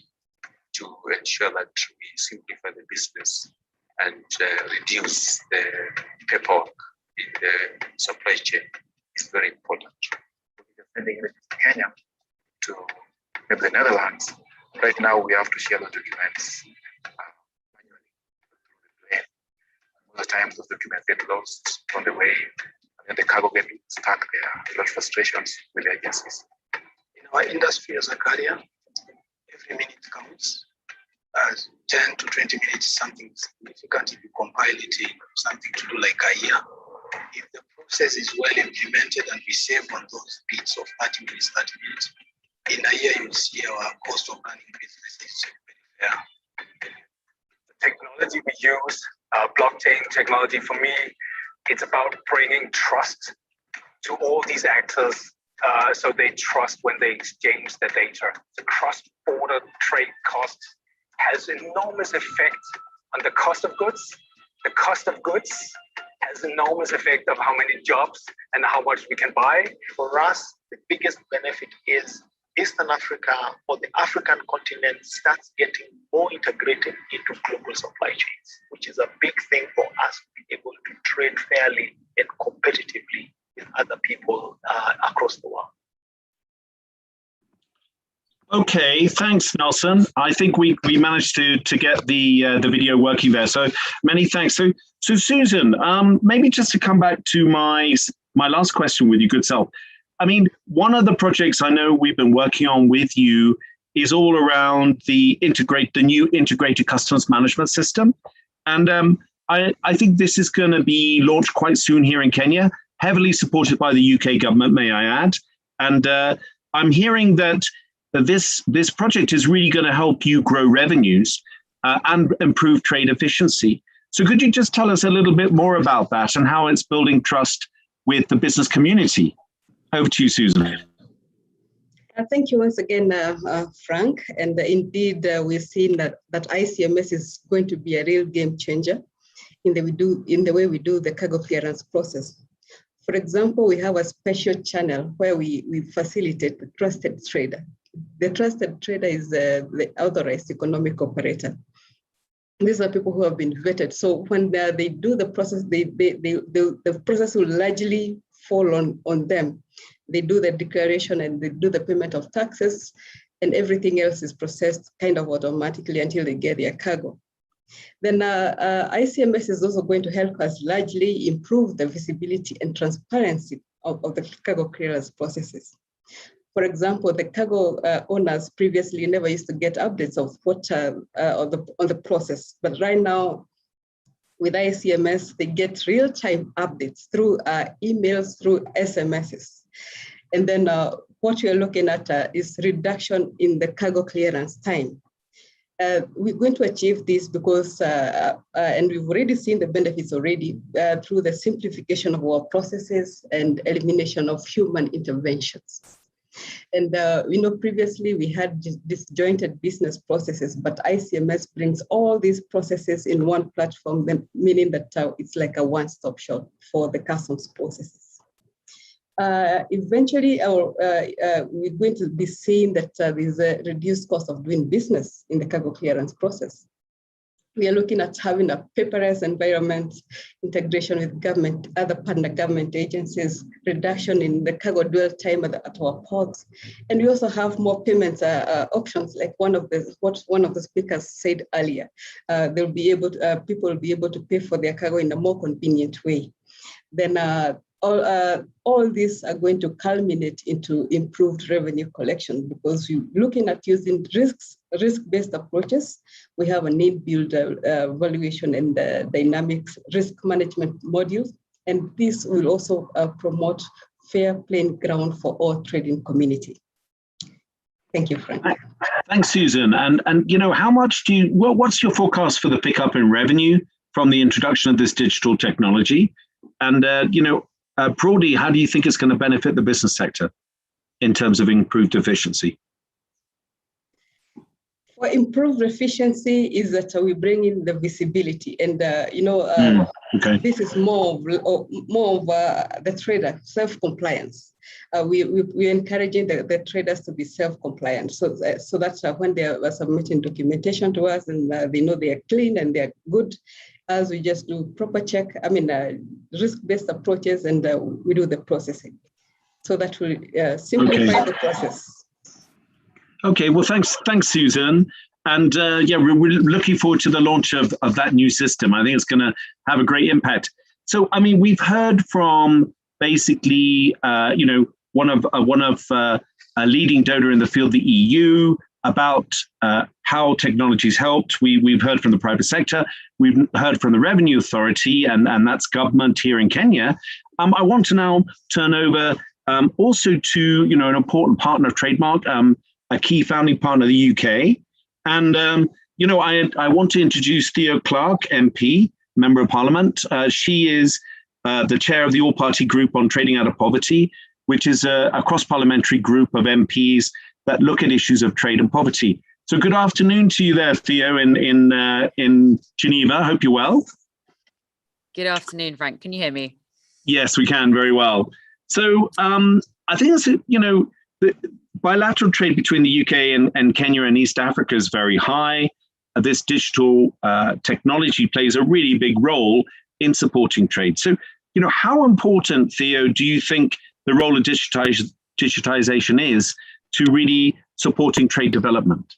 to ensure that we simplify the business and reduce the paperwork in the supply chain is very important. Sending it to Kenya, to maybe the Netherlands. Right now, we have to share the documents manually. Most of the times, those documents get lost on the way, and then the cargo gets stuck there. A lot of frustrations with the agencies. In our industry as a carrier, every minute counts. 10 to 20 minutes is something significant if you compile it in something to do like a year. If the process is well implemented and we save on those bits of 30 minutes, in a year you'll see our cost of running business is very fair. The technology we use, blockchain technology, for me, it's about bringing trust to all these actors so they trust when they exchange the data. The cross-border trade cost has enormous effect on the cost of goods. The cost of goods has enormous effect of how many jobs and how much we can buy. For us, the biggest benefit is Eastern Africa or the African continent starts getting more integrated into global supply chains, which is a big thing for us to be able to trade fairly and competitively with other people across the world. Okay, thanks, Nelson. I think we managed to get the video working there. So many thanks. So Susan, maybe just to come back to my last question with you, good self. I mean, one of the projects I know we've been working on with you is all around the new integrated customs management system, and I think this is going to be launched quite soon here in Kenya, heavily supported by the UK government, may I add. And I'm hearing that this project is really going to help you grow revenues and improve trade efficiency. So could you just tell us a little bit more about that and how it's building trust with the business community? Over to you, Susan. Thank you once again, Frank. And indeed, we've seen that ICMS is going to be a real game changer in the way we do the cargo clearance process. For example, we have a special channel where we facilitate the trusted trader. The trusted trader is the authorized economic operator. These are people who have been vetted. So when they do the process, the process will largely fall on them. They do the declaration and they do the payment of taxes, and everything else is processed kind of automatically until they get their cargo. Then ICMS is also going to help us largely improve the visibility and transparency of the cargo clearance processes. For example, the cargo owners previously never used to get updates of what on the process, but right now with ICMS, they get real-time updates through emails, through SMSs. And then what we're looking at is reduction in the cargo clearance time. We're going to achieve this because, and we've already seen the benefits already through the simplification of our processes and elimination of human interventions. And previously we had disjointed business processes, but ICMS brings all these processes in one platform, meaning that it's like a one-stop shop for the customs processes. Eventually, we're going to be seeing that there's a reduced cost of doing business in the cargo clearance process. We are looking at having a paperless environment, integration with government, other partner government agencies, reduction in the cargo dwell time at our ports, and we also have more payments options, like what one of the speakers said earlier. They'll be able to, people will be able to pay for their cargo in a more convenient way. Then all these are going to culminate into improved revenue collection, because we're looking at using risk-based approaches. We have a need-build valuation and dynamics risk management modules, and this will also promote fair playing ground for all trading community. Thank you, Frank. Thanks, Susan. And how much what's your forecast for the pickup in revenue from the introduction of this digital technology? And broadly, how do you think it's going to benefit the business sector in terms of improved efficiency? For improved efficiency is that we bring in the visibility, and okay. This is more of the trader self-compliance. We're encouraging the traders to be self-compliant, so that's when they are submitting documentation to us, and they know they are clean and they are good. As we just do proper check, risk-based approaches, and we do the processing. So that will simplify the process. Okay, well, thanks, Susan. And we're looking forward to the launch of that new system. I think it's going to have a great impact. So, we've heard from basically, one of a leading donor in the field, the EU, about how technology's helped. We've heard from the private sector. We've heard from the Revenue Authority, and that's government here in Kenya. I want to now turn over also to an important partner of Trademark, a key founding partner of the UK. And I want to introduce Theo Clark, MP, Member of Parliament. She is the chair of the All-Party Group on Trading Out of Poverty, which is a cross-parliamentary group of MPs that look at issues of trade and poverty. So good afternoon to you there, Theo, in Geneva. I hope you're well. Good afternoon, Frank. Can you hear me? Yes, we can very well. So I think that's, the bilateral trade between the UK and Kenya and East Africa is very high. This digital technology plays a really big role in supporting trade. So how important, Theo, do you think the role of digitization is to really supporting trade development?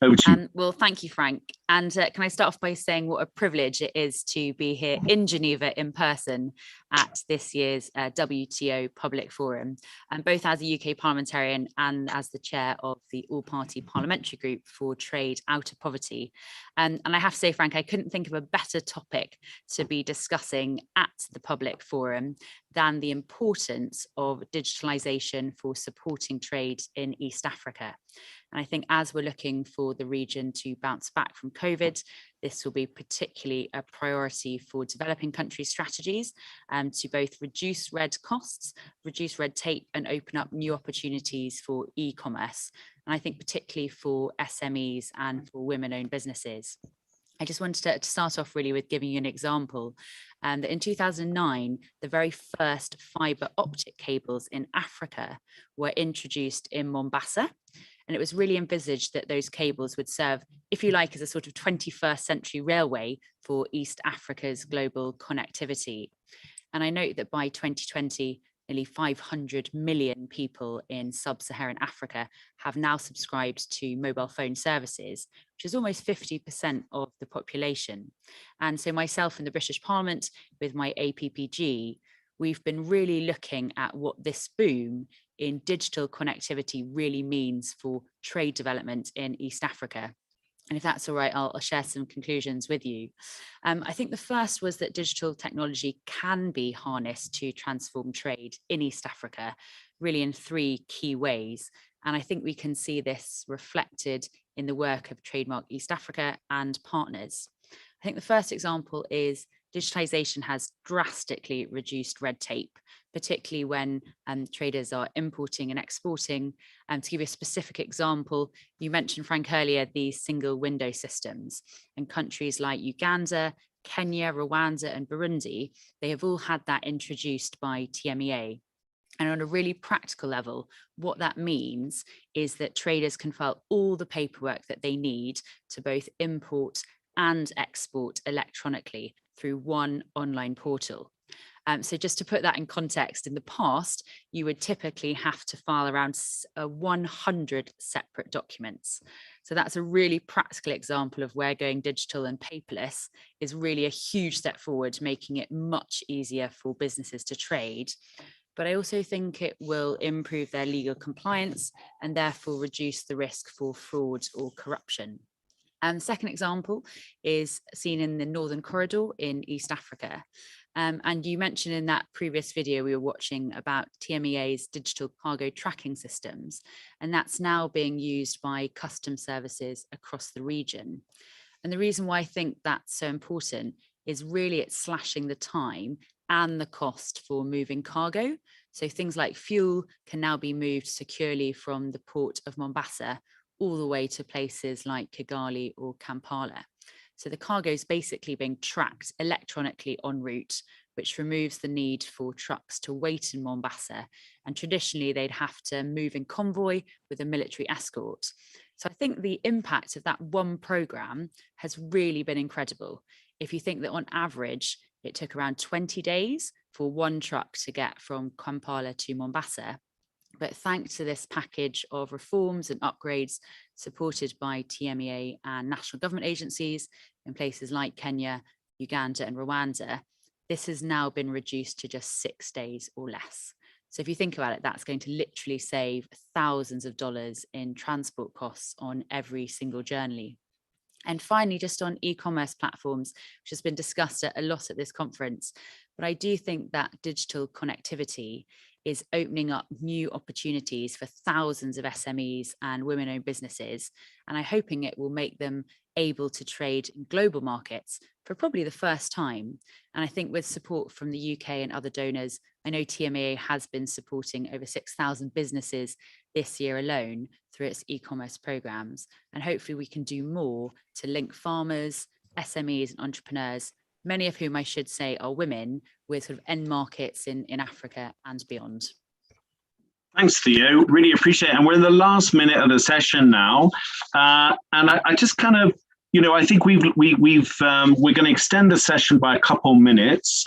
Over to you. Well, thank you, Frank. And can I start off by saying what a privilege it is to be here in Geneva in person at this year's WTO Public Forum, and both as a UK parliamentarian and as the chair of the All-Party Parliamentary Group for Trade Out of Poverty. And I have to say, Frank, I couldn't think of a better topic to be discussing at the Public Forum than the importance of digitalisation for supporting trade in East Africa. And I think as we're looking for the region to bounce back from COVID, this will be particularly a priority for developing country strategies to both reduce red costs, reduce red tape, and open up new opportunities for e-commerce. And I think particularly for SMEs and for women-owned businesses. I just wanted to start off really with giving you an example. That in 2009, the very first fibre optic cables in Africa were introduced in Mombasa. And it was really envisaged that those cables would serve, if you like, as a sort of 21st century railway for East Africa's global connectivity. And I note that by 2020, nearly 500 million people in sub-Saharan Africa have now subscribed to mobile phone services, which is almost 50% of the population. And so myself in the British Parliament with my APPG, we've been really looking at what this boom in digital connectivity really means for trade development in East Africa. And if that's all right, I'll share some conclusions with you. I think the first was that digital technology can be harnessed to transform trade in East Africa, really in three key ways. And I think we can see this reflected in the work of Trademark East Africa and partners. I think the first example is digitization has drastically reduced red tape, particularly when traders are importing and exporting. To give you a specific example, you mentioned, Frank, earlier, these single window systems, and countries like Uganda, Kenya, Rwanda, and Burundi, they have all had that introduced by TMEA. And on a really practical level, what that means is that traders can file all the paperwork that they need to both import and export electronically through one online portal. So just to put that in context, in the past, you would typically have to file around 100 separate documents. So that's a really practical example of where going digital and paperless is really a huge step forward, making it much easier for businesses to trade. But I also think it will improve their legal compliance and therefore reduce the risk for fraud or corruption. And the second example is seen in the Northern Corridor in East Africa. And you mentioned in that previous video we were watching about TMEA's digital cargo tracking systems, and that's now being used by customs services across the region. And the reason why I think that's so important is really it's slashing the time and the cost for moving cargo. So things like fuel can now be moved securely from the port of Mombasa all the way to places like Kigali or Kampala. So the cargo is basically being tracked electronically en route, which removes the need for trucks to wait in Mombasa. And traditionally, they'd have to move in convoy with a military escort. So I think the impact of that one program has really been incredible. If you think that on average, it took around 20 days for one truck to get from Kampala to Mombasa. But thanks to this package of reforms and upgrades supported by TMEA and national government agencies in places like Kenya, Uganda, and Rwanda, this has now been reduced to just 6 days or less. So if you think about it, that's going to literally save thousands of dollars in transport costs on every single journey. And finally, just on e-commerce platforms, which has been discussed a lot at this conference, but I do think that digital connectivity is opening up new opportunities for thousands of SMEs and women-owned businesses. And I'm hoping it will make them able to trade in global markets for probably the first time. And I think with support from the UK and other donors, I know TMEA has been supporting over 6,000 businesses this year alone through its e-commerce programs. And hopefully we can do more to link farmers, SMEs and entrepreneurs, many of whom I should say are women, with sort of end markets in Africa and beyond. Thanks, Theo. Really appreciate it. And we're in the last minute of the session now. And I just kind of, I think we're going to extend the session by a couple minutes.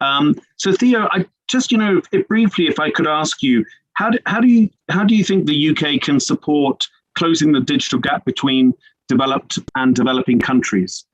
So Theo, I just, briefly, if I could ask you, how do you think the UK can support closing the digital gap between developed and developing countries?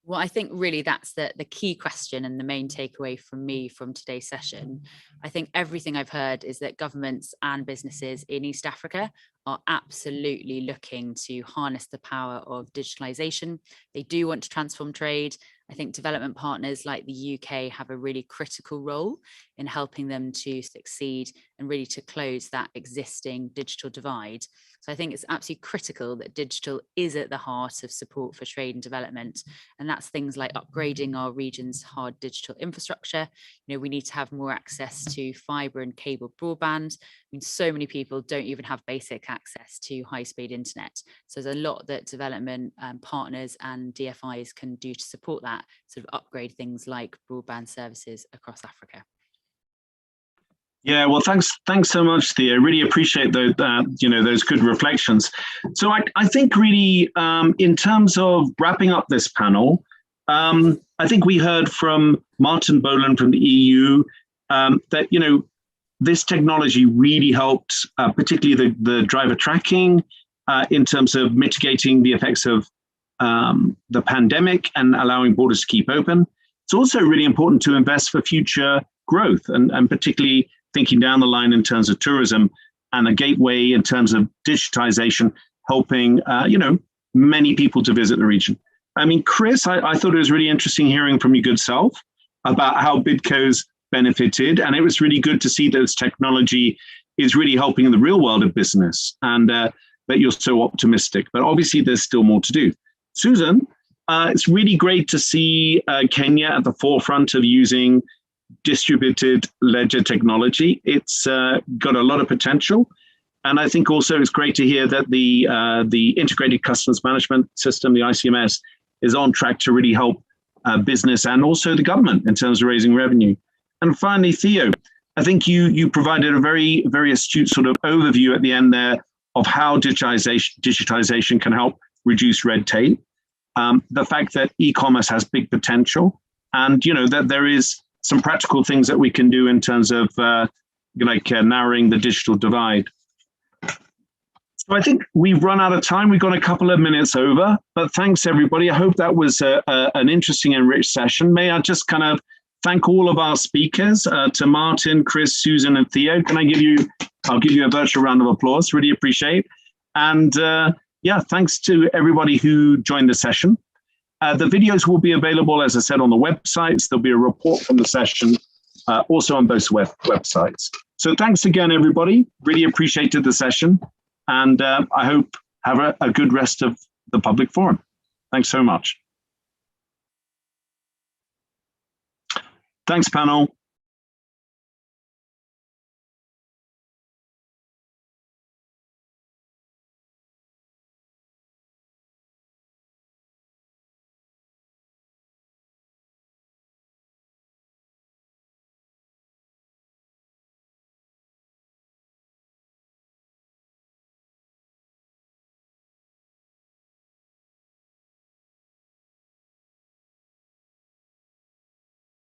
Well, I think really that's the key question and the main takeaway from me from today's session. I think everything I've heard is that governments and businesses in East Africa are absolutely looking to harness the power of digitalization. They do want to transform trade. I think development partners like the UK have a really critical role in helping them to succeed and really to close that existing digital divide. So I think it's absolutely critical that digital is at the heart of support for trade and development. And that's things like upgrading our region's hard digital infrastructure. We need to have more access to fiber and cable broadband. I mean, so many people don't even have basic access to high-speed internet. So there's a lot that development partners and DFIs can do to support that, sort of upgrade things like broadband services across Africa. Yeah, well, thanks so much, Theo. Really appreciate those, those good reflections. So I think really, in terms of wrapping up this panel, I think we heard from Martin Boland from the EU that this technology really helped, particularly the driver tracking, in terms of mitigating the effects of the pandemic and allowing borders to keep open. It's also really important to invest for future growth and particularly thinking down the line in terms of tourism and a gateway in terms of digitization, helping, many people to visit the region. I mean, Chris, I thought it was really interesting hearing from your good self about how Bidco's benefited. And it was really good to see that this technology is really helping in the real world of business and that you're so optimistic. But obviously, there's still more to do. Susan, it's really great to see Kenya at the forefront of using distributed ledger technology. It's got a lot of potential. And I think also it's great to hear that the integrated customs management system, the ICMS, is on track to really help business and also the government in terms of raising revenue. And finally, Theo, I think you provided a very, very astute sort of overview at the end there of how digitization can help reduce red tape. The fact that e-commerce has big potential, and that there is some practical things that we can do in terms of narrowing the digital divide. So I think we've run out of time. We've got a couple of minutes over, but thanks everybody. I hope that was an interesting and rich session. May I just kind of thank all of our speakers, to Martin, Chris, Susan, and Theo. I'll give you a virtual round of applause. Really appreciate. And yeah, thanks to everybody who joined the session. The videos will be available, as I said, on the websites. There'll be a report from the session, also on both websites. So thanks again, everybody. Really appreciated the session. And I hope have a good rest of the public forum. Thanks so much. Thanks, panel.